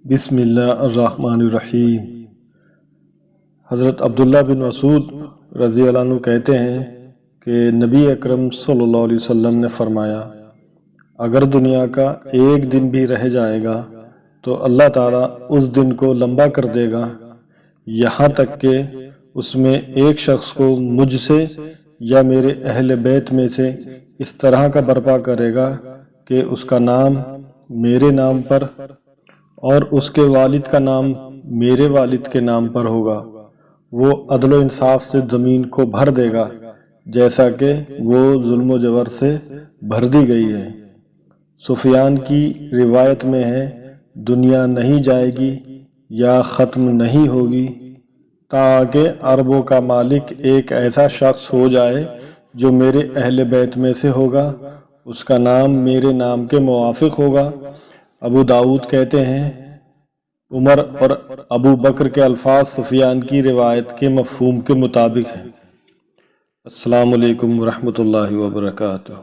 بسم اللہ الرحمن الرحیم۔ حضرت عبداللہ بن مسعود رضی اللہ عنہ کہتے ہیں کہ نبی اکرم صلی اللہ علیہ وسلم نے فرمایا، اگر دنیا کا ایک دن بھی رہ جائے گا تو اللہ تعالیٰ اس دن کو لمبا کر دے گا، یہاں تک کہ اس میں ایک شخص کو مجھ سے یا میرے اہل بیت میں سے اس طرح کا برپا کرے گا کہ اس کا نام میرے نام پر اور اس کے والد کا نام میرے والد کے نام پر ہوگا۔ وہ عدل و انصاف سے زمین کو بھر دے گا جیسا کہ وہ ظلم و جبر سے بھر دی گئی ہے۔ سفیان کی روایت میں ہے، دنیا نہیں جائے گی یا ختم نہیں ہوگی تاکہ عربوں کا مالک ایک ایسا شخص ہو جائے جو میرے اہل بیت میں سے ہوگا، اس کا نام میرے نام کے موافق ہوگا۔ ابو داؤد کہتے ہیں، عمر اور ابو بکر کے الفاظ سفیان کی روایت کے مفہوم کے مطابق ہیں۔ السلام علیکم ورحمۃ اللہ وبرکاتہ۔